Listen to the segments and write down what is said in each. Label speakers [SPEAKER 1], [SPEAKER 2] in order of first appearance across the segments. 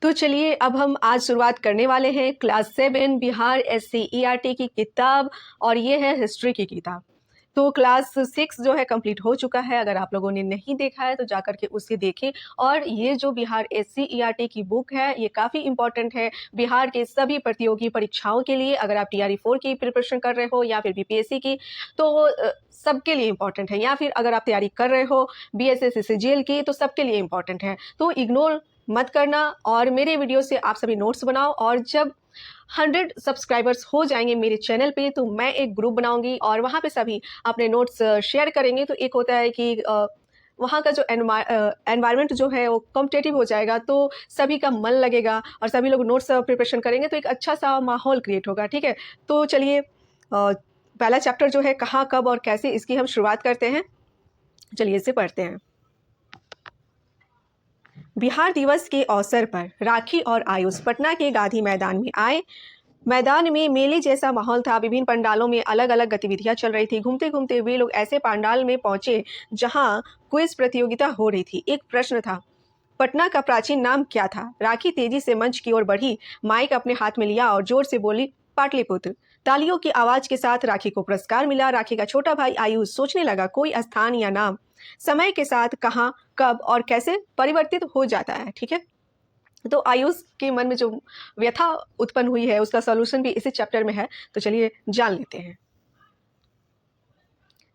[SPEAKER 1] तो चलिए अब हम आज शुरुआत करने वाले हैं क्लास 7 बिहार SCERT की किताब और ये है हिस्ट्री की किताब। तो क्लास 6 जो है कंप्लीट हो चुका है। अगर आप लोगों ने नहीं देखा है तो जाकर के उसे देखें। और ये जो बिहार SCERT की बुक है ये काफ़ी इम्पोर्टेंट है बिहार के सभी प्रतियोगी परीक्षाओं के लिए। अगर आप TRE 4 की प्रिपरेशन कर रहे हो या फिर BPSC की तो वो सबके लिए इम्पॉर्टेंट है, या फिर अगर आप तैयारी कर रहे हो BSS CGL की तो सबके लिए इम्पॉर्टेंट है। तो इग्नोर मत करना और मेरे वीडियो से आप सभी नोट्स बनाओ। और जब 100 सब्सक्राइबर्स हो जाएंगे मेरे चैनल पे तो मैं एक ग्रुप बनाऊंगी और वहाँ पे सभी अपने नोट्स शेयर करेंगे। तो एक होता है कि वहाँ का जो एनवायरनमेंट जो है वो कॉम्पिटेटिव हो जाएगा, तो सभी का मन लगेगा और सभी लोग नोट्स प्रिपरेशन करेंगे तो एक अच्छा सा माहौल क्रिएट होगा। ठीक है, तो चलिए पहला चैप्टर जो है कहाँ कब और कैसे, इसकी हम शुरुआत करते हैं। चलिए इसे पढ़ते हैं। बिहार दिवस के अवसर पर राखी और आयुष पटना के गांधी मैदान में आए। मैदान में मेले जैसा माहौल था। विभिन्न पंडालों में अलग अलग गतिविधियां चल रही थी। घूमते घूमते वे लोग ऐसे पंडाल में पहुंचे जहां क्विज प्रतियोगिता हो रही थी। एक प्रश्न था, पटना का प्राचीन नाम क्या था? राखी तेजी से मंच की ओर बढ़ी, माइक अपने हाथ में लिया और जोर से बोली, पाटलिपुत्र। तालियों की आवाज के साथ राखी को पुरस्कार मिला। राखी का छोटा भाई आयुष सोचने लगा, कोई स्थान या नाम समय के साथ कहाँ कब और कैसे परिवर्तित हो जाता है। ठीक है, तो आयुष के मन में जो व्यथा उत्पन्न हुई है उसका सॉल्यूशन भी इसी चैप्टर में है। तो चलिए जान लेते हैं।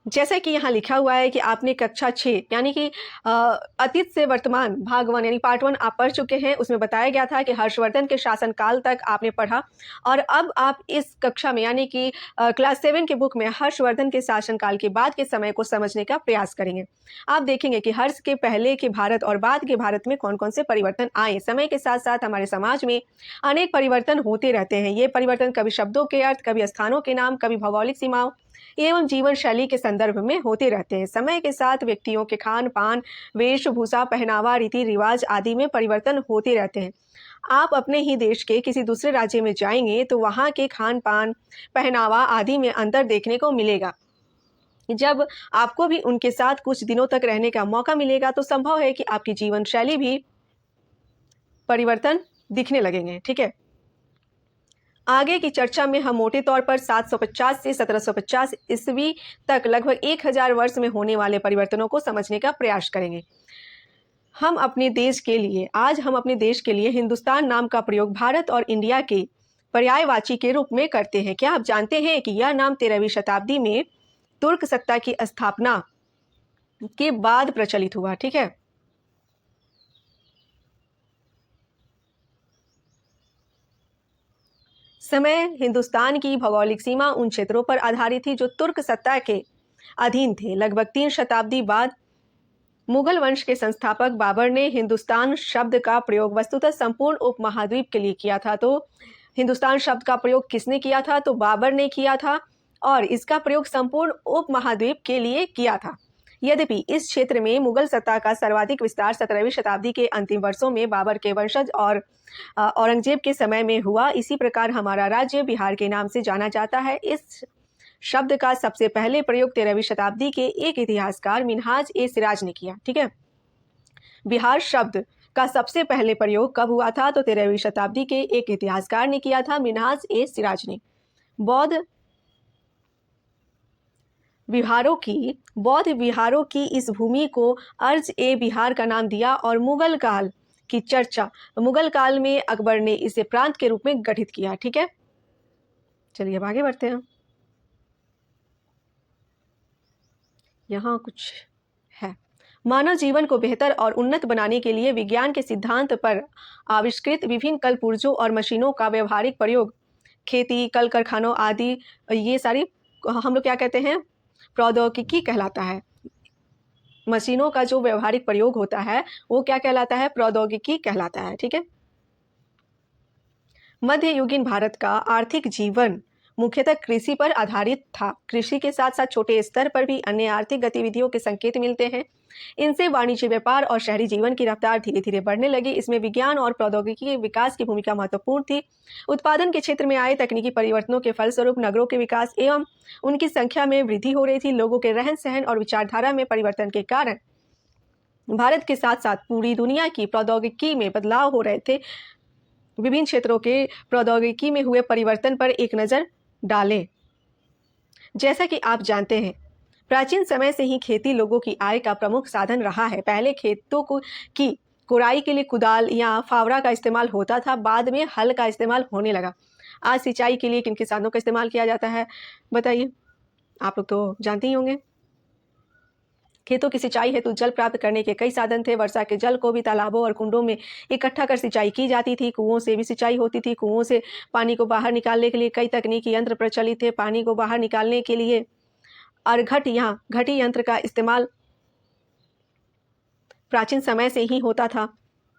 [SPEAKER 1] जैसा कि यहाँ लिखा हुआ है कि आपने कक्षा 6 यानी कि अतीत से वर्तमान भाग 1 यानी पार्ट 1 आप पढ़ चुके हैं। उसमें बताया गया था कि हर्षवर्धन के शासनकाल तक आपने पढ़ा और अब आप इस कक्षा में यानी कि क्लास 7 की बुक में हर्षवर्धन के शासनकाल के बाद के समय को समझने का प्रयास करेंगे। आप देखेंगे कि हर्ष के पहले के भारत और बाद के भारत में कौन कौन से परिवर्तन आए। समय के साथ साथ हमारे समाज में अनेक परिवर्तन होते रहते हैं। ये परिवर्तन कभी शब्दों के अर्थ, कभी स्थानों के नाम, कभी भौगोलिक सीमाओं एवं जीवन शैली के संदर्भ में होते रहते हैं। समय के साथ व्यक्तियों के खान पान, वेशभूषा, पहनावा, रीति रिवाज आदि में परिवर्तन होते रहते हैं। आप अपने ही देश के किसी दूसरे राज्य में जाएंगे तो वहाँ के खान पान, पहनावा आदि में अंतर देखने को मिलेगा। जब आपको भी उनके साथ कुछ दिनों तक रहने का मौका मिलेगा तो संभव है कि आपकी जीवन शैली भी परिवर्तन दिखने लगेंगे। ठीक है, आगे की चर्चा में हम मोटे तौर पर 750 से 1750 ईस्वी तक लगभग 1000 वर्ष में होने वाले परिवर्तनों को समझने का प्रयास करेंगे। आज हम अपने देश के लिए हिंदुस्तान नाम का प्रयोग भारत और इंडिया के पर्यायवाची के रूप में करते हैं। क्या आप जानते हैं कि यह नाम 13वीं शताब्दी में तुर्क सत्ता की स्थापना के बाद प्रचलित हुआ? ठीक है, समय हिंदुस्तान की भौगोलिक सीमा उन क्षेत्रों पर आधारित थी जो तुर्क सत्ता के अधीन थे। लगभग 3 शताब्दी बाद मुगल वंश के संस्थापक बाबर ने हिंदुस्तान शब्द का प्रयोग वस्तुतः संपूर्ण उपमहाद्वीप के लिए किया था। तो हिंदुस्तान शब्द का प्रयोग किसने किया था? तो बाबर ने किया था और इसका प्रयोग संपूर्ण उपमहाद्वीप के लिए किया था। यद्यपि इस क्षेत्र में मुगल सत्ता का सर्वाधिक विस्तार 17वीं शताब्दी के अंतिम वर्षों में बाबर के वंशज और औरंगजेब के समय में हुआ। इसी प्रकार हमारा राज्य बिहार के नाम से जाना जाता है। इस शब्द का सबसे पहले प्रयोग 13वीं शताब्दी के एक इतिहासकार मिन्हाज-ए-सिराज ने किया। ठीक है, बिहार शब्द का सबसे पहले प्रयोग कब हुआ था? तो 13वीं शताब्दी के एक इतिहासकार ने किया था, मिन्हाज-ए-सिराज ने। बौद्ध विहारों की इस भूमि को अर्ज-ए-बिहार का नाम दिया और मुगल काल में अकबर ने इसे प्रांत के रूप में गठित किया। ठीक है, चलिए अब आगे बढ़ते हैं। यहाँ कुछ है। मानव जीवन को बेहतर और उन्नत बनाने के लिए विज्ञान के सिद्धांत पर आविष्कृत विभिन्न कल पुर्जों और मशीनों का व्यवहारिक प्रयोग खेती, कल कारखानों आदि ये सारी हम लोग क्या कहते हैं? प्रौद्योगिकी कहलाता है। मशीनों का जो व्यवहारिक प्रयोग होता है वो क्या कहलाता है? प्रौद्योगिकी कहलाता है। ठीक है, मध्ययुगीन भारत का आर्थिक जीवन मुख्यतः कृषि पर आधारित था। कृषि के साथ साथ छोटे स्तर पर भी अन्य आर्थिक गतिविधियों के संकेत मिलते हैं। इनसे वाणिज्य, व्यापार और शहरी जीवन की रफ्तार धीरे धीरे बढ़ने लगी। इसमें विज्ञान और प्रौद्योगिकी के विकास की भूमिका महत्वपूर्ण थी। उत्पादन के क्षेत्र में आए तकनीकी परिवर्तनों के फलस्वरूप नगरों के विकास एवं उनकी संख्या में वृद्धि हो रही थी। लोगों के रहन सहन और विचारधारा में परिवर्तन के कारण भारत के साथ साथ पूरी दुनिया की प्रौद्योगिकी में बदलाव हो रहे थे। विभिन्न क्षेत्रों के प्रौद्योगिकी में हुए परिवर्तन पर एक नज़र डालें। जैसा कि आप जानते हैं, प्राचीन समय से ही खेती लोगों की आय का प्रमुख साधन रहा है। पहले खेतों की कुड़ाई के लिए कुदाल या फावड़ा का इस्तेमाल होता था, बाद में हल का इस्तेमाल होने लगा। आज सिंचाई के लिए किन किसानों का इस्तेमाल किया जाता है, बताइए? आप लोग तो जानते ही होंगे। खेतों की सिंचाई हेतु जल प्राप्त करने के कई साधन थे। वर्षा के जल को भी तालाबों और कुंडों में इकट्ठा कर सिंचाई की जाती थी। कुओं से भी सिंचाई होती थी। कुओं से पानी को बाहर निकालने के लिए कई तकनीकी यंत्र प्रचलित थे। पानी को बाहर निकालने के लिए अर्घट या घटी यंत्र का इस्तेमाल प्राचीन समय से ही होता था।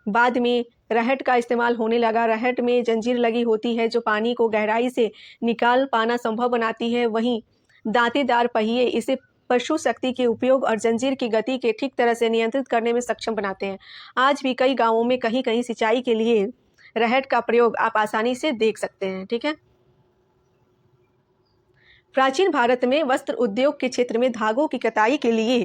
[SPEAKER 1] बाद में रहट का इस्तेमाल होने लगा। रहट में जंजीर लगी होती है जो पानी को गहराई से निकाल पाना संभव बनाती है। वहीं दांतीदार पहिए इसे पशु शक्ति के उपयोग और जंजीर की गति के ठीक तरह से नियंत्रित करने में सक्षम बनाते हैं। आज भी कई गांवों में कहीं कहीं सिंचाई के लिए रहट का प्रयोग आप आसानी से देख सकते हैं। ठीक है। प्राचीन भारत में वस्त्र उद्योग के क्षेत्र में धागों की कताई के लिए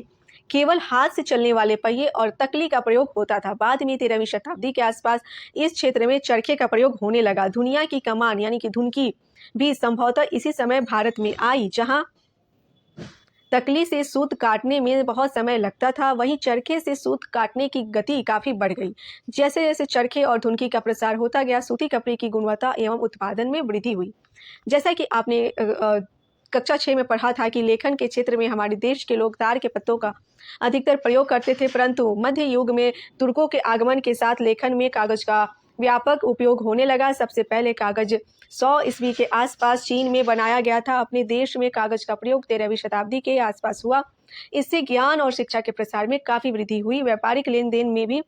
[SPEAKER 1] केवल हाथ से चलने वाले पहिए और तकली का प्रयोग होता था। बाद में 13वीं शताब्दी के आसपास इस क्षेत्र में चरखे का प्रयोग होने लगा। दुनिया की कमान यानी कि धुनकी भी संभवतः इसी समय भारत में आई। जहां तकली से सूत काटने में बहुत समय लगता था, वहीं चरखे से सूत काटने की गति काफी बढ़ गई। जैसे जैसे चरखे और धुनकी का प्रसार होता गया, सूती कपड़े की गुणवत्ता एवं उत्पादन में वृद्धि हुई। जैसा कि आपने कक्षा 6 में पढ़ा था कि लेखन के क्षेत्र में हमारे देश के लोग तार के पत्तों का अधिकतर प्रयोग करते थे, परंतु मध्य युग में तुर्कों के आगमन के साथ लेखन में कागज का व्यापक उपयोग होने लगा। सबसे पहले कागज 100 ईस्वी के आसपास चीन में बनाया गया था। अपने देश में कागज का प्रयोग 13वीं शताब्दी के आसपास हुआ। इससे ज्ञान और शिक्षा के प्रसार में काफी वृद्धि हुई। व्यापारिक लेन देन में भी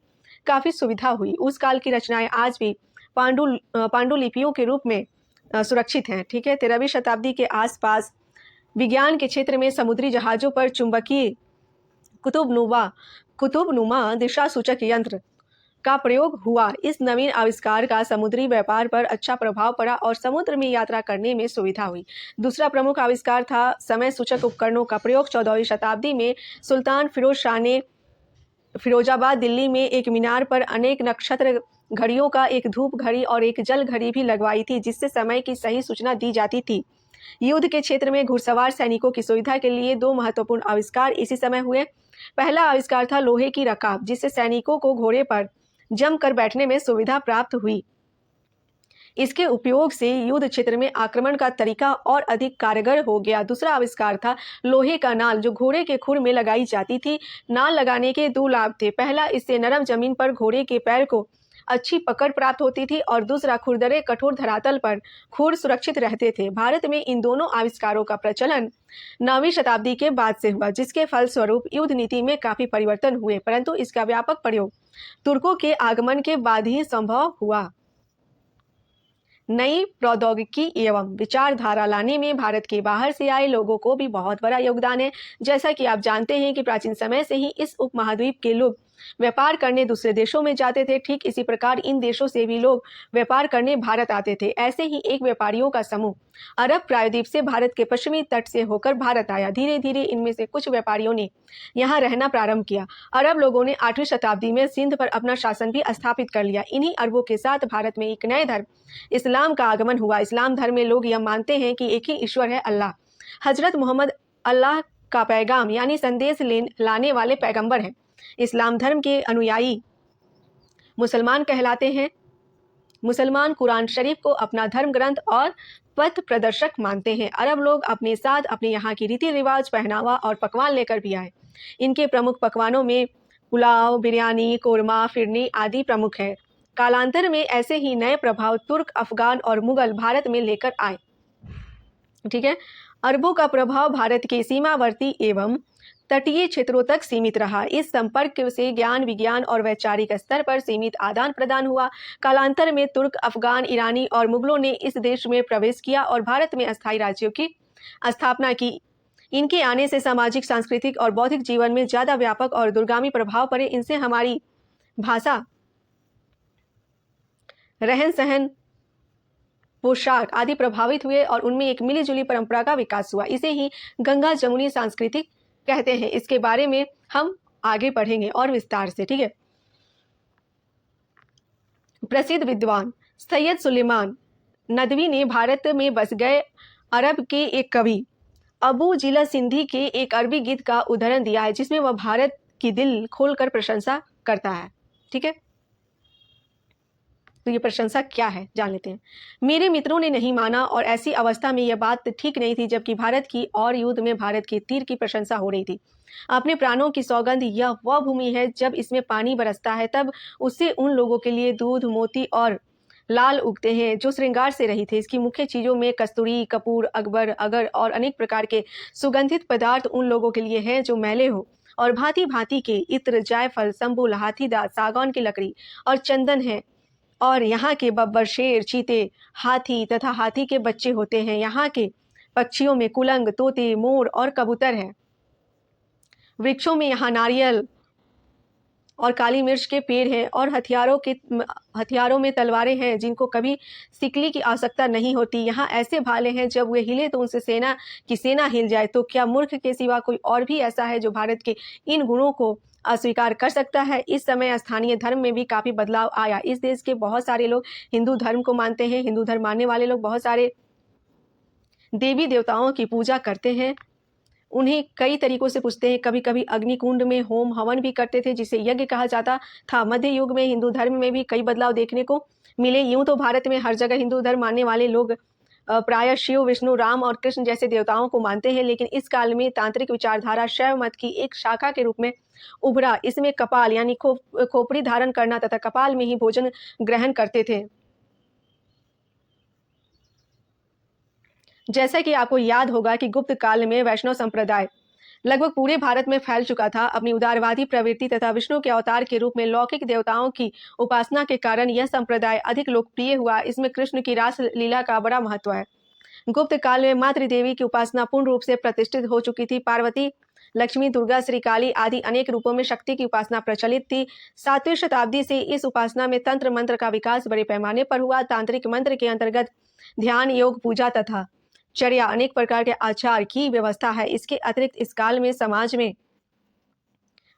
[SPEAKER 1] काफी सुविधा हुई। उस काल की रचनाएं आज भी पांडुलिपियों के रूप में सुरक्षित हैं। ठीक है। 13वीं शताब्दी के आसपास विज्ञान के क्षेत्र में समुद्री जहाजों पर चुंबकीय कुतुबनुमा दिशा सूचक यंत्र का प्रयोग हुआ। इस नवीन आविष्कार का समुद्री व्यापार पर अच्छा प्रभाव पड़ा और समुद्र में यात्रा करने में सुविधा हुई। दूसरा प्रमुख आविष्कार था समय सूचक उपकरणों का प्रयोग। 14वीं शताब्दी में सुल्तान फिरोज शाह ने फिरोजाबाद दिल्ली में एक मीनार पर अनेक नक्षत्र घड़ियों का एक धूप घड़ी और एक जल घड़ी भी लगवाई थी, जिससे समय की सही सूचना दी जाती थी। युद्ध के क्षेत्र में घुड़सवार सैनिकों की सुविधा के लिए 2 महत्वपूर्ण आविष्कार इसी समय हुए। पहला आविष्कार था लोहे की रकाब, जिससे सैनिकों को घोड़े पर जमकर बैठने में सुविधा प्राप्त हुई। इसके उपयोग से युद्ध क्षेत्र में आक्रमण का तरीका और अधिक कारगर हो गया। दूसरा आविष्कार था लोहे का नाल, जो घोड़े के खुर में लगाई जाती थी। नाल लगाने के 2 लाभ थे। पहला, इससे नरम जमीन पर घोड़े के पैर को अच्छी पकड़ प्राप्त होती थी और दूसरा, खुरदरे कठोर धरातल पर खुर सुरक्षित रहते थे। भारत में इन दोनों आविष्कारों का प्रचलन 9वीं शताब्दी के बाद से हुआ, जिसके फलस्वरूप युद्ध नीति में काफी परिवर्तन हुए, परंतु इसका व्यापक प्रयोग तुर्कों के आगमन के बाद ही संभव हुआ। नई प्रौद्योगिकी एवं विचारधारा लाने में भारत के बाहर से आए लोगों को भी बहुत बड़ा योगदान है। जैसा कि आप जानते हैं कि प्राचीन समय से ही इस उपमहाद्वीप के लोग व्यापार करने दूसरे देशों में जाते थे, ठीक इसी प्रकार इन देशों से भी लोग व्यापार करने भारत आते थे। ऐसे ही एक व्यापारियों का समूह अरब प्रायद्वीप से भारत के पश्चिमी तट से होकर भारत आया। धीरे धीरे इनमें से कुछ व्यापारियों ने यहाँ रहना प्रारंभ किया। अरब लोगों ने 8वीं शताब्दी में सिंध पर अपना शासन भी स्थापित कर लिया। इन्हीं अरबों के साथ भारत में एक नए धर्म इस्लाम का आगमन हुआ। इस्लाम धर्म में लोग यह मानते हैं कि एक ही ईश्वर है, अल्लाह। हजरत मोहम्मद अल्लाह का पैगाम यानी संदेश लाने वाले पैगंबर हैं। इस्लाम धर्म के अनुयायी मुसलमान कहलाते हैं। मुसलमान कुरान शरीफ को अपना धर्म ग्रंथ और पथ प्रदर्शक मानते हैं। अरब लोग अपने साथ अपने यहाँ की रीति रिवाज, पहनावा और पकवान लेकर भी आए। इनके प्रमुख पकवानों में पुलाव, बिरयानी, कोरमा, फिरनी आदि प्रमुख है। कालांतर में ऐसे ही नए प्रभाव तुर्क, अफगान और मुगल भारत में लेकर आए। ठीक है। अरबों का प्रभाव भारत के सीमावर्ती एवं तटीय क्षेत्रों तक सीमित रहा। इस संपर्क से ज्ञान, विज्ञान और वैचारिक स्तर पर सीमित आदान प्रदान हुआ। कालांतर में तुर्क, अफगान, ईरानी और मुगलों ने इस देश में प्रवेश किया और भारत में अस्थायी राज्यों की स्थापना की। इनके आने से सामाजिक, सांस्कृतिक और बौद्धिक जीवन में ज्यादा व्यापक और दूरगामी प्रभाव पड़े। इनसे हमारी भाषा, रहन सहन, पोशाक आदि प्रभावित हुए और उनमें एक मिलीजुली परंपरा का विकास हुआ। इसे ही गंगा जमुनी सांस्कृतिक कहते हैं। इसके बारे में हम आगे पढ़ेंगे और विस्तार से। ठीक है। प्रसिद्ध विद्वान सैयद सुलेमान नदवी ने भारत में बस गए अरब के एक कवि अबू जिला सिंधी के एक अरबी गीत का उदाहरण दिया है, जिसमें वह भारत की दिल खोलकर प्रशंसा करता है। ठीक है, तो ये प्रशंसा क्या है जान लेते हैं। मेरे मित्रों ने नहीं माना और ऐसी अवस्था में यह बात ठीक नहीं थी, जबकि भारत की और युद्ध में भारत के तीर की प्रशंसा हो रही थी। अपने प्राणों की सौगंध, यह वह भूमि है जब इसमें पानी बरसता है, तब उससे उन लोगों के लिए दूध, मोती और लाल उगते हैं जो श्रृंगार से रही थे। इसकी मुख्य चीजों में कस्तूरी, कपूर, अकबर, अगर और अनेक प्रकार के सुगंधित पदार्थ उन लोगों के लिए हैं जो मैले हो, और भांति भांति के इत्र, जायफल, संबुल, हाथीदांत, सागौन की लकड़ी और चंदन है। और यहाँ के बब्बर, शेर, चीते, हाथी तथा हाथी के बच्चे होते हैं। यहाँ के पक्षियों में कुलंग, तोते, मोर और कबूतर है। वृक्षों में यहाँ नारियल और काली मिर्च के पेड़ हैं, और हथियारों में तलवारें हैं जिनको कभी सिकली की आवश्यकता नहीं होती। यहाँ ऐसे भाले हैं, जब वे हिले तो उनसे सेना हिल जाए। तो क्या मूर्ख के सिवा कोई और भी ऐसा है जो भारत के इन गुणों को अस्वीकार कर सकता है? इस समय स्थानीय धर्म में भी काफी बदलाव आया। इस देश के बहुत सारे लोग हिंदू धर्म को मानते हैं। हिंदू धर्म मानने वाले लोग बहुत सारे देवी देवताओं की पूजा करते हैं, उन्हें कई तरीकों से पूजते हैं। कभी कभी अग्निकुंड में होम हवन भी करते थे, जिसे यज्ञ कहा जाता था। मध्य युग में हिंदू धर्म में भी कई बदलाव देखने को मिले। यूं तो भारत में हर जगह हिंदू धर्म मानने वाले लोग प्रायः शिव, विष्णु, राम और कृष्ण जैसे देवताओं को मानते हैं, लेकिन इस काल में तांत्रिक विचारधारा शैव मत की एक शाखा के रूप में उभरा। इसमें कपाल यानी खोपड़ी धारण करना तथा कपाल में ही भोजन ग्रहण करते थे। जैसा कि आपको याद होगा कि गुप्त काल में वैष्णव संप्रदाय लगभग पूरे भारत में फैल चुका था। अपनी उदारवादी प्रवृत्ति तथा विष्णु के अवतार के रूप में लौकिक देवताओं की उपासना के कारण यह संप्रदाय अधिक लोकप्रिय हुआ। इसमें कृष्ण की रास लीला का बड़ा महत्व है। गुप्त काल में मातृ देवी की उपासना पूर्ण रूप से प्रतिष्ठित हो चुकी थी। पार्वती, लक्ष्मी, दुर्गा, श्री काली आदि अनेक रूपों में शक्ति की उपासना प्रचलित थी। 7वीं शताब्दी से इस उपासना में तंत्र मंत्र का विकास बड़े पैमाने पर हुआ। तांत्रिक मंत्र के अंतर्गत ध्यान, योग, पूजा तथा चर्या, अनेक प्रकार के आचार की व्यवस्था है। इसके अतिरिक्त इस काल में समाज में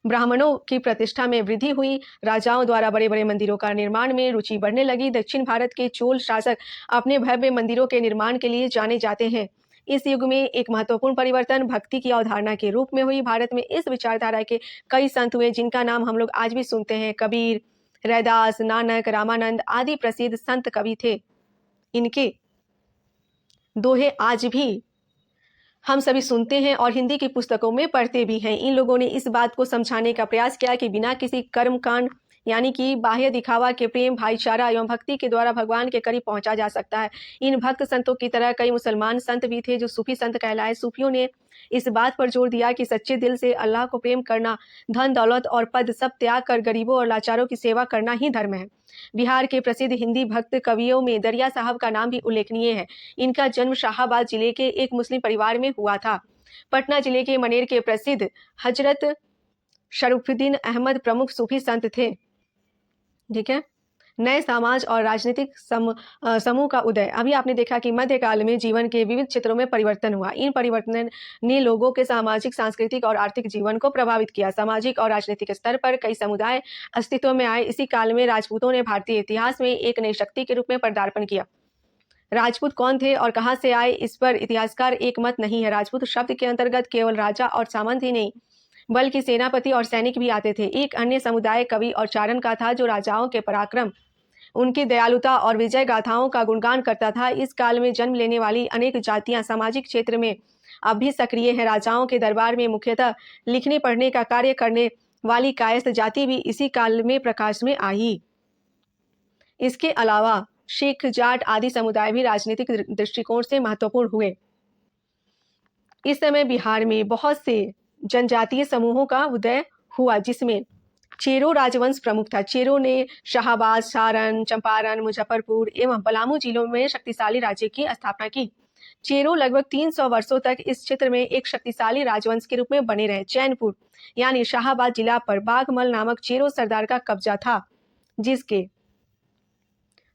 [SPEAKER 1] ब्राह्मणों की प्रतिष्ठा में वृद्धि हुई। राजाओं द्वारा बड़े बड़े मंदिरों का निर्माण में रुचि बढ़ने लगी। दक्षिण भारत के चोल शासक अपने भव्य मंदिरों के निर्माण के लिए जाने जाते हैं। इस युग में एक महत्वपूर्ण परिवर्तन भक्ति की अवधारणा के रूप में हुई। भारत में इस विचारधारा के कई संत हुए, जिनका नाम हम लोग आज भी सुनते हैं। कबीर, रैदास, नानक, रामानंद आदि प्रसिद्ध संत कवि थे। इनके दोहे आज भी हम सभी सुनते हैं और हिंदी की पुस्तकों में पढ़ते भी हैं। इन लोगों ने इस बात को समझाने का प्रयास किया कि बिना किसी कर्म कांड यानी कि बाह्य दिखावा के प्रेम, भाईचारा एवं भक्ति के द्वारा भगवान के करीब पहुंचा जा सकता है। इन भक्त संतों की तरह कई मुसलमान संत भी थे जो सूफी संत कहलाए। सूफियों ने इस बात पर जोर दिया कि सच्चे दिल से अल्लाह को प्रेम करना, धन दौलत और पद सब त्याग कर गरीबों और लाचारों की सेवा करना ही धर्म है। बिहार के प्रसिद्ध हिंदी भक्त कवियों में दरिया साहब का नाम भी उल्लेखनीय है। इनका जन्म शाहाबाद जिले के एक मुस्लिम परिवार में हुआ था। पटना जिले के मनेर के प्रसिद्ध हजरत शरीफुद्दीन अहमद प्रमुख सूफी संत थे। ठीक है, नए समाज और राजनीतिक समूह का उदय। अभी आपने देखा कि मध्यकाल में जीवन के विविध क्षेत्रों में परिवर्तन हुआ। इन परिवर्तन ने लोगों के सामाजिक, सांस्कृतिक और आर्थिक जीवन को प्रभावित किया। सामाजिक और राजनीतिक स्तर पर कई समुदाय अस्तित्व में आए। इसी काल में राजपूतों ने भारतीय इतिहास में एक नई शक्ति के रूप में पदार्पण किया। राजपूत कौन थे और कहां से आए, इस पर इतिहासकार एक मत नहीं है। राजपूत शब्द के अंतर्गत केवल राजा और सामंत ही नहीं, बल्कि सेनापति और सैनिक भी आते थे। एक अन्य समुदाय कवि और चारण का था, जो राजाओं के पराक्रम, उनकी दयालुता और विजय गाथाओं का गुणगान करता था। इस काल में जन्म लेने वाली अनेक जातियां सामाजिक क्षेत्र में अब भी सक्रिय हैं। राजाओं के दरबार में मुख्यतः लिखने पढ़ने का कार्य करने वाली कायस्थ जाति भी इसी काल में प्रकाश में आई। इसके अलावा शेख, जाट आदि समुदाय भी राजनीतिक दृष्टिकोण से महत्वपूर्ण हुए। इस समय बिहार में बहुत से जनजातीय समूहों का उदय हुआ, जिसमें चेरो राजवंश प्रमुख था। चेरो ने शाहाबाद, सारण, चंपारण, मुजफ्फरपुर एवं पलामू जिलों में शक्तिशाली राज्य की स्थापना की। चेरो लगभग 300 वर्षों तक इस क्षेत्र में एक शक्तिशाली राजवंश के रूप में बने रहे। चैनपुर यानी शाहाबाद जिला पर बाघमल नामक चेरो सरदार का कब्जा था, जिसके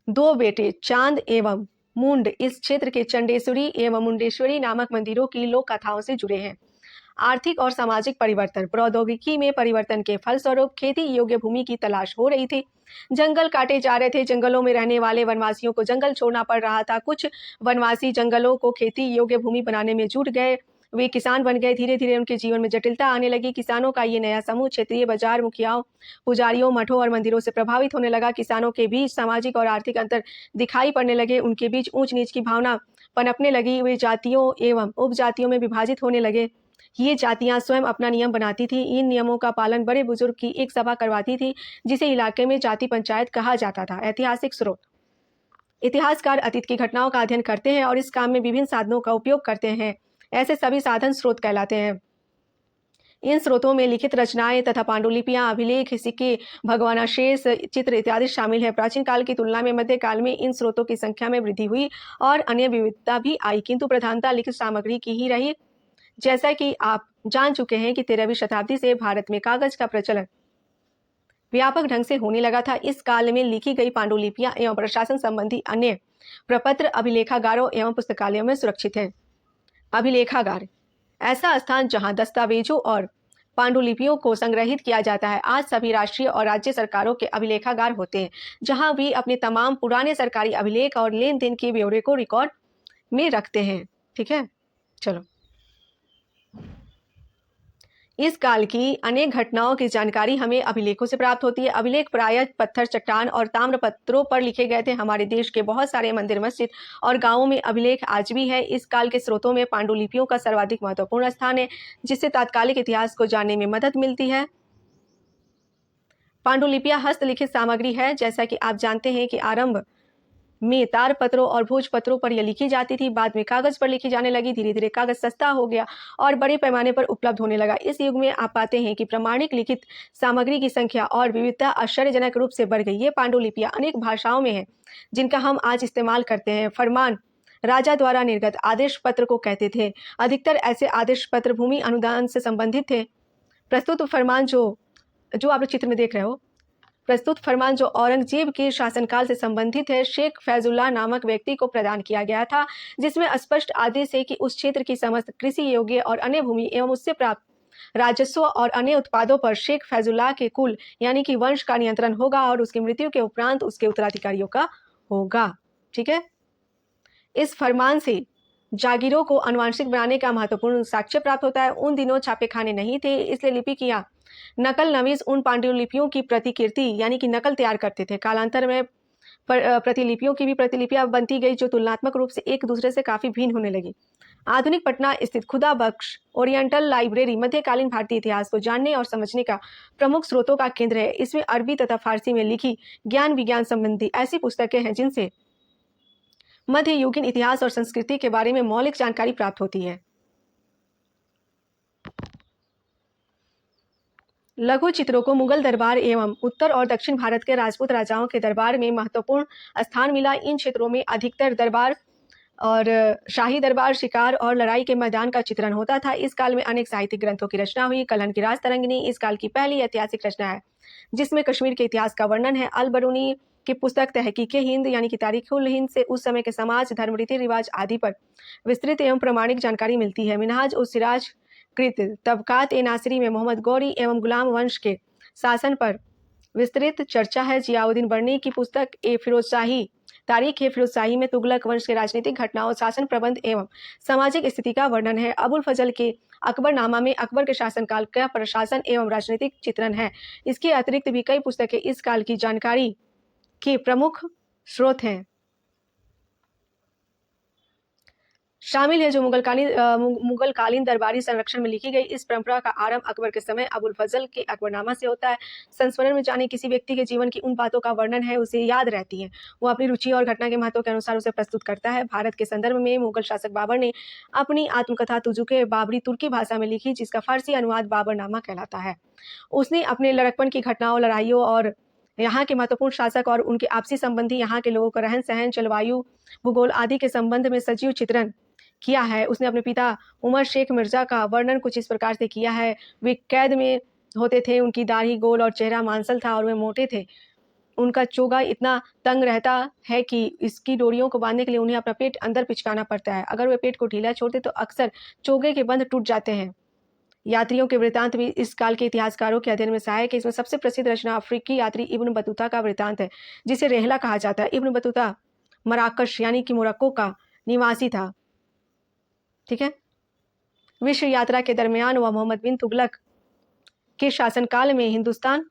[SPEAKER 1] 2 बेटे चांद एवं मुंड इस क्षेत्र के चंडेश्वरी एवं मुंडेश्वरी नामक मंदिरों की लोक कथाओं से जुड़े हैं। आर्थिक और सामाजिक परिवर्तन, प्रौद्योगिकी में परिवर्तन के फलस्वरूप खेती योग्य भूमि की तलाश हो रही थी। जंगल काटे जा रहे थे, जंगलों में रहने वाले वनवासियों को जंगल छोड़ना पड़ रहा था। कुछ वनवासी जंगलों को खेती योग्य भूमि बनाने में जुट गए, वे किसान बन गए। धीरे धीरे उनके जीवन में जटिलता आने लगी। किसानों का ये नया समूह क्षेत्रीय बाजार, मुखियाओं, पुजारियों, मठों और मंदिरों से प्रभावित होने लगा। किसानों के बीच सामाजिक और आर्थिक अंतर दिखाई पड़ने लगे, उनके बीच ऊंच नीच की भावना पनपने लगी। वे जातियों एवं उपजातियों में विभाजित होने लगे। ये जातियां स्वयं अपना नियम बनाती थी। इन नियमों का पालन बड़े बुजुर्ग की एक सभा करवाती थी, जिसे इलाके में जाति पंचायत कहा जाता था। ऐतिहासिक स्रोत, इतिहासकार अतीत की घटनाओं का अध्ययन करते हैं और इस काम में विभिन्न साधनों का उपयोग करते हैं। ऐसे सभी साधन स्रोत कहलाते हैं। इन स्रोतों में लिखित रचनाएं तथा पांडुलिपियां, अभिलेख, सिक्के, भगवानाशेष, चित्र इत्यादि शामिल है। प्राचीन काल की तुलना में मध्यकाल में इन स्रोतों की संख्या में वृद्धि हुई और अन्य विविधता भी आई, किंतु प्रधानता लिखित सामग्री की ही रही। जैसा कि आप जान चुके हैं कि 13वीं शताब्दी से भारत में कागज का प्रचलन व्यापक ढंग से होने लगा था। इस काल में लिखी गई पांडुलिपियां एवं प्रशासन संबंधी अन्य प्रपत्र अभिलेखागारों एवं पुस्तकालयों में सुरक्षित है। अभिलेखागार, ऐसा स्थान जहां दस्तावेजों और पांडुलिपियों को संग्रहित किया जाता है। आज सभी राष्ट्रीय और राज्य सरकारों के अभिलेखागार होते हैं, जहां वे अपने तमाम पुराने सरकारी अभिलेख और लेन देन के ब्यौरे को रिकॉर्ड में रखते हैं। ठीक है, चलो। इस काल की अनेक घटनाओं की जानकारी हमें अभिलेखों से प्राप्त होती है। अभिलेख प्रायः पत्थर, चट्टान और ताम्र पत्रों पर लिखे गए थे। हमारे देश के बहुत सारे मंदिर, मस्जिद और गांवों में अभिलेख आज भी है। इस काल के स्रोतों में पांडुलिपियों का सर्वाधिक महत्वपूर्ण स्थान है, जिससे तात्कालिक इतिहास को जानने में मदद मिलती है। पांडुलिपियां हस्तलिखित सामग्री है। जैसा कि आप जानते हैं कि आरंभ में तार पत्रों और भोजपत्रों पर यह लिखी जाती थी, बाद में कागज पर लिखी जाने लगी। धीरे धीरे कागज सस्ता हो गया और बड़े पैमाने पर उपलब्ध होने लगा। इस युग में आप पाते हैं कि प्रमाणिक लिखित सामग्री की संख्या और विविधता आश्चर्यजनक रूप से बढ़ गई। ये पांडुलिपियां अनेक भाषाओं में हैं, जिनका हम आज इस्तेमाल करते हैं। फरमान, राजा द्वारा निर्गत आदेश पत्र को कहते थे। अधिकतर ऐसे आदेश पत्र भूमि अनुदान से संबंधित थे। प्रस्तुत फरमान जो आप चित्र में देख रहे हो, प्रस्तुत फरमान जो औरंगजेब के शासनकाल से संबंधित है, शेख फैजुल्लाह नामक व्यक्ति को प्रदान किया गया था, जिसमें स्पष्ट आदेश है कि उस क्षेत्र की समस्त कृषि योग्य और अन्य भूमि एवं उससे प्राप्त राजस्व और अन्य उत्पादों पर शेख फैजुल्लाह के कुल यानी कि वंश का नियंत्रण होगा और उसकी मृत्यु के उपरांत उसके उत्तराधिकारियों का होगा। ठीक है, इस फरमान से जागीरों को आनुवंशिक बनाने का महत्वपूर्ण साक्ष्य प्राप्त होता है। उन दिनों छापेखाने नहीं थे, इसलिए लिपि किया नकल नवीस उन पांडुलिपियों की प्रतिकृति यानी कि नकल तैयार करते थे। कालांतर में प्रतिलिपियों की भी प्रतिलिपियां बनती गई, जो तुलनात्मक रूप से एक दूसरे से काफी भिन्न होने लगी। आधुनिक पटना स्थित खुदा बख्श ओरिएंटल लाइब्रेरी मध्यकालीन भारतीय इतिहास को जानने और समझने का प्रमुख स्रोतों का केंद्र है। इसमें अरबी तथा फारसी में लिखी ज्ञान विज्ञान संबंधी ऐसी पुस्तकें हैं, जिनसे मध्ययुगीन इतिहास और संस्कृति के बारे में मौलिक जानकारी प्राप्त होती है। लघु चित्रों को मुगल दरबार एवं उत्तर और दक्षिण भारत के राजपूत राजाओं के दरबार में महत्वपूर्ण स्थान मिला। इन क्षेत्रों में अधिकतर दरबार और शाही दरबार, शिकार और लड़ाई के मैदान का चित्रण होता था। इस काल में अनेक साहित्यिक ग्रंथों की रचना हुई। कलहन की राज तरंगिणी इस काल की पहली ऐतिहासिक रचना है, जिसमें कश्मीर के इतिहास का वर्णन है। अल बरूनी की पुस्तक तहकीके हिंद यानी कि तारीखुल हिंद से उस समय के समाज, धर्म, रीति रिवाज आदि पर विस्तृत एवं प्रमाणिक जानकारी मिलती है। मिनहाज उस सिराज कृत तबकात ए नासिरी में मोहम्मद गौरी एवं गुलाम वंश के शासन पर विस्तृत चर्चा है। जियाउद्दीन बर्नी की पुस्तक ए फिरोजशाही तारीख ए फिरोजशाही में तुगलक वंश के राजनीतिक घटनाओं, शासन प्रबंध एवं सामाजिक स्थिति का वर्णन है। अबुल फजल के अकबरनामा में अकबर के शासनकाल का प्रशासन एवं राजनीतिक चित्रण है। इसके अतिरिक्त भी कई पुस्तकें इस काल की जानकारी के प्रमुख स्रोत हैं शामिल है, जो मुगलकालीन दरबारी संरक्षण में लिखी गई। इस परंपरा का आरंभ अकबर के समय अबुल फजल के अकबरनामा से होता है। संस्मरण में जाने किसी व्यक्ति के जीवन की उन बातों का वर्णन है, उसे याद रहती है। वो अपनी रुचि और घटना के महत्व के अनुसार उसे प्रस्तुत करता है। भारत के संदर्भ में मुगल शासक बाबर ने अपनी आत्मकथा तुजुके बाबरी तुर्की भाषा में लिखी, जिसका फारसी अनुवाद बाबरनामा कहलाता है। उसने अपने लड़कपन की घटनाओं, लड़ाइयों और यहाँ के महत्वपूर्ण शासक और उनके आपसी संबंधी, यहाँ के लोगों का रहन सहन, जलवायु, भूगोल आदि के संबंध में सजीव चित्रण किया है। उसने अपने पिता उमर शेख मिर्जा का वर्णन कुछ इस प्रकार से किया है। वे कैद में होते थे, उनकी दाढ़ी गोल और चेहरा मांसल था और वे मोटे थे। उनका चोगा इतना तंग रहता है कि इसकी डोरियों को बांधने के लिए उन्हें अपना पेट अंदर पिचकाना पड़ता है। अगर वे पेट को ढीला छोड़ते तो अक्सर चोगे के बंध टूट जाते हैं। यात्रियों के वृत्तांत भी इस काल के इतिहासकारों के अध्ययन में सहायक है। इसमें सबसे प्रसिद्ध रचना अफ्रीकी यात्री इब्न बतूता का वृत्तांत है, जिसे रेहला कहा जाता है। इब्न बतूता मराकश यानी कि मोरक्को का निवासी था। ठीक है। विश्व यात्रा के दरमियान वह मोहम्मद बिन तुगलक के शासनकाल में हिंदुस्तान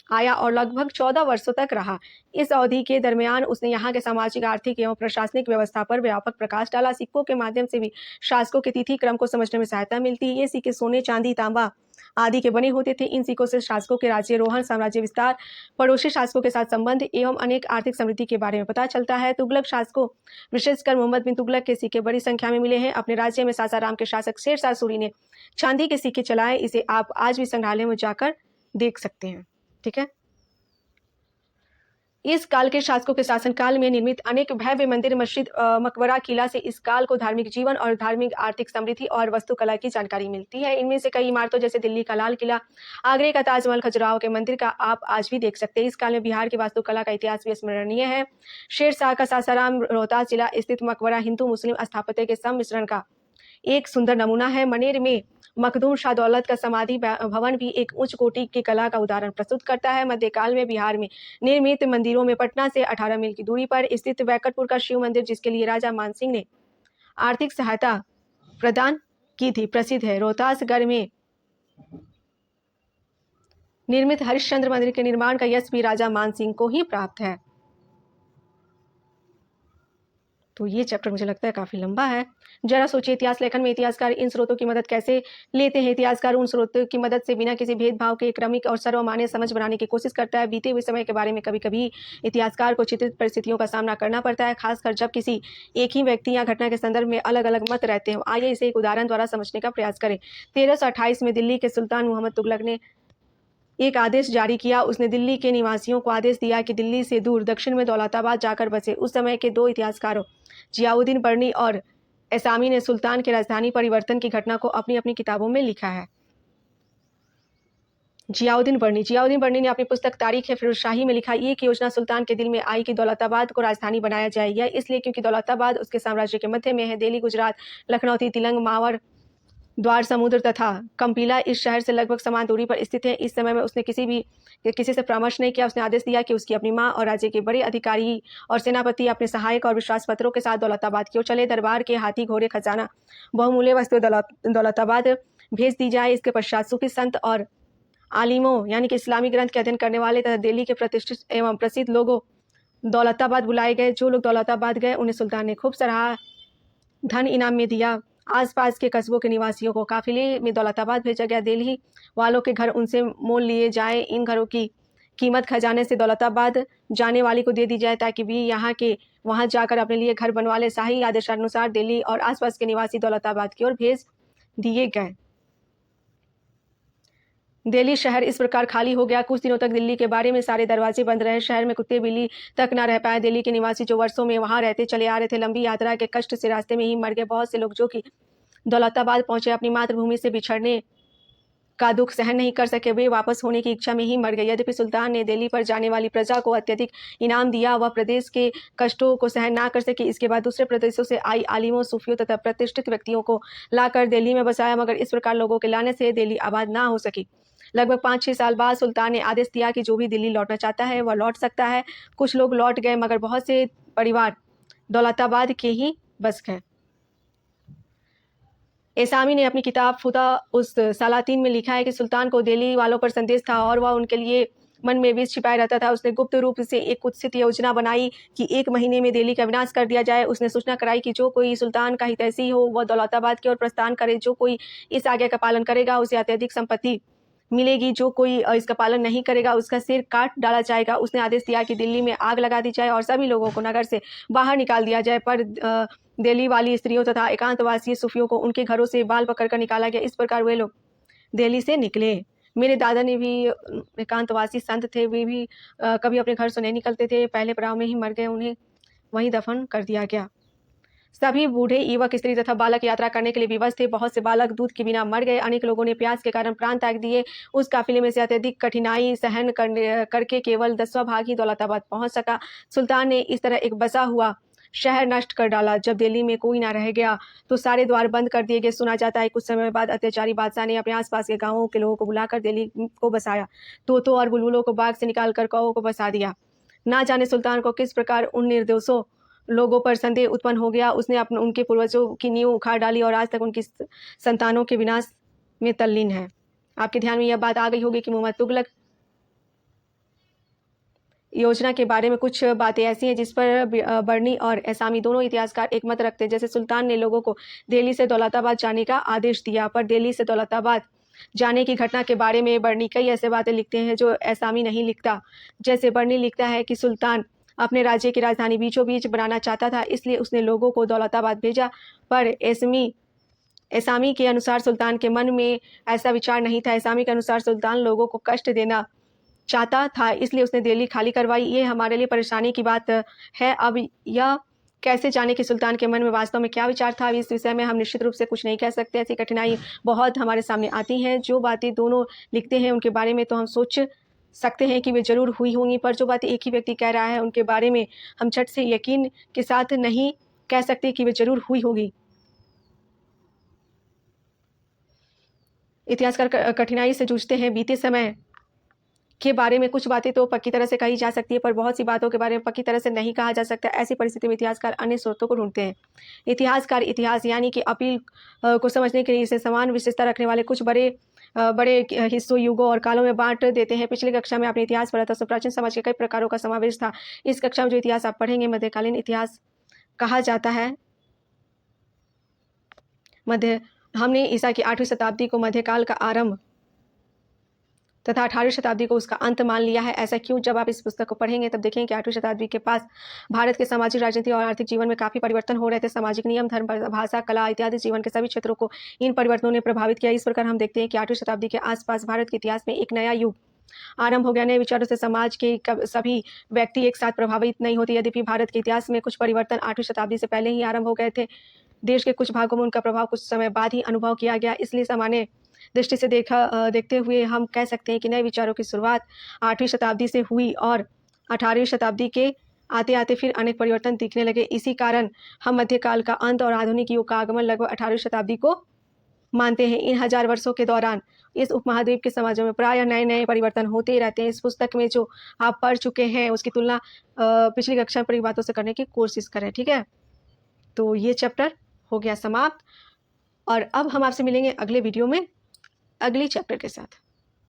[SPEAKER 1] आया और लगभग 14 वर्षों तक रहा। इस अवधि के दरमियान उसने यहाँ के सामाजिक, आर्थिक एवं प्रशासनिक व्यवस्था पर व्यापक प्रकाश डाला। सिक्कों के माध्यम से भी शासकों के तिथि क्रम को समझने में सहायता मिलती है। ये सिक्के सोने, चांदी, तांबा आदि के बने होते थे। इन सिक्कों से शासकों के राज्यारोहण, साम्राज्य विस्तार, पड़ोसी शासकों के साथ संबंध एवं अनेक आर्थिक समृद्धि के बारे में पता चलता है। तुगलक शासकों, विशेषकर मोहम्मद बिन तुगलक के सिक्के बड़ी संख्या में मिले हैं। अपने राज्य में सासाराम के शासक शेरशाह सूरी ने चांदी के सिक्के चलाए। इसे आप आज भी संग्रहालय में जाकर देख सकते हैं। ठीक है। इस काल के शासकों के शासनकाल में निर्मित अनेक भव्य मंदिर, मस्जिद, मकबरा, किला से इस काल को धार्मिक जीवन और धार्मिक, आर्थिक समृद्धि और वास्तुकला की जानकारी मिलती है। इनमें से कई इमारतों जैसे दिल्ली का लाल किला, आगरे का ताजमहल, खजुराहो के मंदिर का आप आज भी देख सकते हैं। इस काल में बिहार की वास्तुकला का इतिहास भी स्मरणीय है। शेरशाह का सासाराम रोहतास जिला स्थित मकबरा हिंदू मुस्लिम स्थापत्य के सम्मिश्रण का एक सुंदर नमूना है। मनेर में मखदूम शाह दौलत का समाधि भवन भी एक उच्च कोटि की कला का उदाहरण प्रस्तुत करता है। मध्यकाल में बिहार में निर्मित मंदिरों में पटना से 18 मील की दूरी पर स्थित वैकटपुर का शिव मंदिर, जिसके लिए राजा मानसिंह ने आर्थिक सहायता प्रदान की थी, प्रसिद्ध है। रोहतासगढ़ में निर्मित हरिश्चंद्र मंदिर के निर्माण का यश भी राजा मानसिंह को ही प्राप्त है। तो ये चैप्टर मुझे लगता है काफ़ी लंबा है। जरा सोचिए, इतिहास लेखन में इतिहासकार इन स्रोतों की मदद कैसे लेते हैं। इतिहासकार उन स्रोतों की मदद से बिना किसी भेदभाव के क्रमिक और सर्वमान्य समझ बनाने की कोशिश करता है। बीते हुए समय के बारे में कभी कभी इतिहासकार को चित्रित परिस्थितियों का सामना करना पड़ता है, खासकर जब किसी एक ही व्यक्ति या घटना के संदर्भ में अलग अलग मत रहते हों। आइए इसे एक उदाहरण द्वारा समझने का प्रयास करें। 1328 में दिल्ली के सुल्तान मोहम्मद तुगलक ने एक आदेश जारी किया। उसने दिल्ली के निवासियों को आदेश दिया कि दिल्ली से दूर दक्षिण में दौलताबाद जाकर बसे। उस समय के दो इतिहासकारों जियाउद्दीन बर्नी और एसामी ने सुल्तान के राजधानी परिवर्तन की घटना को अपनी अपनी किताबों में लिखा है। जियाउद्दीन बर्नी ने अपनी पुस्तक तारीख है फिरोजशाही में लिखा, एक योजना सुल्तान के दिल में आई कि दौलताबाद को राजधानी बनाया जाए। यह इसलिए क्योंकि दौलताबाद उसके साम्राज्य के मध्य में है। दिल्ली, गुजरात, लखनऊ, तिलंग, मावर, द्वार समुद्र तथा कंपीला इस शहर से लगभग समान दूरी पर स्थित है। इस समय में उसने किसी से परामर्श नहीं किया। उसने आदेश दिया कि उसकी अपनी माँ और राज्य के बड़े अधिकारी और सेनापति अपने सहायक और विश्वास पत्रों के साथ दौलताबाद की ओर चले। दरबार के हाथी, घोड़े, खजाना, बहुमूल्य वस्तुएं दौलताबाद भेज दी जाए। इसके पश्चात सूफी संत और आलिमों यानी कि इस्लामी ग्रंथ के अध्ययन करने वाले तथा दिल्ली के प्रतिष्ठित एवं प्रसिद्ध लोगों दौलताबाद बुलाए गए। जो लोग दौलताबाद गए उन्हें सुल्तान ने खूब सराहा, धन इनाम में दिया। आसपास के कस्बों के निवासियों को काफिले में दौलताबाद भेजा गया। दिल्ली वालों के घर उनसे मोल लिए जाए। इन घरों की कीमत खजाने से दौलताबाद जाने वाली को दे दी जाए, ताकि भी यहाँ के वहाँ जाकर अपने लिए घर बनवा ले। शाही आदेशानुसार दिल्ली और आसपास के निवासी दौलताबाद की ओर भेज दिए गए। दिल्ली शहर इस प्रकार खाली हो गया। कुछ दिनों तक दिल्ली के बारे में सारे दरवाजे बंद रहे। शहर में कुत्ते बिल्ली तक न रह पाए। दिल्ली के निवासी जो वर्षों में वहां रहते चले आ रहे थे, लंबी यात्रा के कष्ट से रास्ते में ही मर गए। बहुत से लोग जो कि दौलताबाद पहुंचे, अपनी मातृभूमि से बिछड़ने का दुख सहन नहीं कर सके, वे वापस होने की इच्छा में ही मर गए। यद्यपि सुल्तान ने दिल्ली पर जाने वाली प्रजा को अत्यधिक इनाम दिया, वह प्रदेश के कष्टों को सहन ना कर सके। इसके बाद दूसरे प्रदेशों से आई आलिमों, सूफियों तथा प्रतिष्ठित व्यक्तियों को लाकर दिल्ली में बसाया, मगर इस प्रकार लोगों के लाने से दिल्ली आबाद ना हो सकी। लगभग 5-6 साल बाद सुल्तान ने आदेश दिया कि जो भी दिल्ली लौटना चाहता है वह लौट सकता है। कुछ लोग लौट गए, मगर बहुत से परिवार दौलताबाद के ही बस गए। एसामी ने अपनी किताब फुदा उस सालातीन में लिखा है कि सुल्तान को दिल्ली वालों पर संदेश था और वह उनके लिए मन में विष छिपाए रहता था। उसने गुप्त रूप से एक कुत्सित योजना बनाई कि 1 महीने में दिल्ली का विनाश कर दिया जाए। उसने सूचना कराई कि जो कोई सुल्तान का हितैषी हो वह दौलताबाद की ओर प्रस्थान करे। जो कोई इस आज्ञा का पालन करेगा उसे अत्यधिक संपत्ति मिलेगी। जो कोई इसका पालन नहीं करेगा उसका सिर काट डाला जाएगा। उसने आदेश दिया कि दिल्ली में आग लगा दी जाए और सभी लोगों को नगर से बाहर निकाल दिया जाए। पर दिल्ली वाली स्त्रियों तथा एकांतवासी सूफियों को उनके घरों से बाल पकड़कर निकाला गया। इस प्रकार वे लोग दिल्ली से निकले। मेरे दादा ने भी एकांतवासी संत थे, वे भी कभी अपने घर से नहीं निकलते थे, पहले पड़ाव में ही मर गए, उन्हें वहीं दफन कर दिया गया। सभी बूढ़े, युवक, स्त्री तथा बालक यात्रा करने के लिए विवश थे। बहुत से बालक दूध के बिना मर गए। अनेक लोगों ने प्यास के कारण प्राण त्याग दिए। उस काफिले में से अत्यधिक कठिनाई सहन करके केवल 10वां भाग ही दौलताबाद पहुंच सका। सुल्तान ने इस तरह एक बसा हुआ शहर नष्ट कर डाला। जब दिल्ली में कोई ना रह गया तो सारे द्वार बंद कर दिए गए। सुना जाता है कुछ समय बाद अत्याचारी बादशाह ने अपने आसपास के गाँवों के लोगों को बुलाकर दिल्ली को बसाया। तोतों और बुलबुलों को बाग से निकालकर कौवों को बसा दिया। ना जाने सुल्तान को किस प्रकार उन निर्दोषों लोगों पर संदेह उत्पन्न हो गया। उसने उनके पूर्वजों की नींव उखाड़ डाली और आज तक उनकी संतानों के विनाश में तल्लीन है। आपके ध्यान में यह बात आ गई होगी कि मोहम्मद तुगलक योजना के बारे में कुछ बातें ऐसी हैं जिस पर बर्नी और एसामी दोनों इतिहासकार एक मत रखते हैं। जैसे सुल्तान ने लोगों को दिल्ली से दौलताबाद जाने का आदेश दिया, पर दिल्ली से दौलताबाद जाने की घटना के बारे में बर्नी कई ऐसे बातें लिखते हैं जो एसामी नहीं लिखता। जैसे बर्नी लिखता है कि सुल्तान अपने राज्य की राजधानी बीचों बीच बनाना चाहता था, इसलिए उसने लोगों को दौलताबाद भेजा, पर एसामी के अनुसार सुल्तान के मन में ऐसा विचार नहीं था। एसामी के अनुसार सुल्तान लोगों को कष्ट देना चाहता था, इसलिए उसने दिल्ली खाली करवाई। ये हमारे लिए परेशानी की बात है। अब यह कैसे जाने कि सुल्तान के मन में वास्तव में क्या विचार था, इस विषय में हम निश्चित रूप से कुछ नहीं कह सकते। ऐसी कठिनाई बहुत हमारे सामने आती हैं। जो बातें दोनों लिखते हैं उनके बारे में तो हम सोच सकते हैं कि वे जरूर हुई होंगी, पर जो बातें एक ही व्यक्ति कह रहा है उनके बारे में हम झट से यकीन के साथ नहीं कह सकते कि वे जरूर हुई होगी। इतिहासकार कठिनाई से जूझते हैं। बीते समय के बारे में कुछ बातें तो पक्की तरह से कही जा सकती है, पर बहुत सी बातों के बारे में पक्की तरह से नहीं कहा जा सकता। ऐसी परिस्थिति में इतिहासकार अन्य स्रोतों को ढूंढते हैं। इतिहासकार इतिहास यानी कि अपील को समझने के लिए इसे समान विशेषता रखने वाले कुछ बड़े हिस्सों, युगों और कालों में बांट देते हैं। पिछली कक्षा में आपने इतिहास पढ़ा था, उसमें प्राचीन समाज के कई प्रकारों का समावेश था। इस कक्षा में जो इतिहास आप पढ़ेंगे मध्यकालीन इतिहास कहा जाता है। हमने ईसा की 8वीं शताब्दी को मध्यकाल का आरंभ तथा 18वीं शताब्दी को उसका अंत मान लिया है। ऐसा क्यों? जब आप इस पुस्तक को पढ़ेंगे तब देखेंगे कि 8वीं शताब्दी के पास भारत के सामाजिक, राजनीतिक और आर्थिक जीवन में काफ़ी परिवर्तन हो रहे थे। सामाजिक नियम, धर्म, भाषा, कला इत्यादि जीवन के सभी क्षेत्रों को इन परिवर्तनों ने प्रभावित किया। इस प्रकार हम देखते हैं कि 8वीं शताब्दी के आसपास भारत के इतिहास में एक नया युग आरंभ हो गया। नए विचारों से समाज के सभी व्यक्ति एक साथ प्रभावित नहीं होते। यद्यपि भारत के इतिहास में कुछ परिवर्तन 8वीं शताब्दी से पहले ही आरंभ हो गए थे, देश के कुछ भागों में उनका प्रभाव कुछ समय बाद ही अनुभव किया गया। इसलिए सामान्य दृष्टि से देखते हुए हम कह सकते हैं कि नए विचारों की शुरुआत 8वीं शताब्दी से हुई और 18वीं शताब्दी के आते आते फिर अनेक परिवर्तन दिखने लगे। इसी कारण हम मध्यकाल का अंत और आधुनिक युग का आगमन लगभग 18वीं शताब्दी को मानते हैं। इन 1000 वर्षों के दौरान इस उपमहाद्वीप के समाजों में प्रायः नए नए परिवर्तन होते ही रहते हैं। इस पुस्तक में जो आप पढ़ चुके हैं उसकी तुलना पिछली कक्षा में पढ़ी बातों से करने की कोशिश करें, ठीक है। तो ये चैप्टर हो गया समाप्त और अब हम आपसे मिलेंगे अगले वीडियो में अगली चैप्टर के साथ।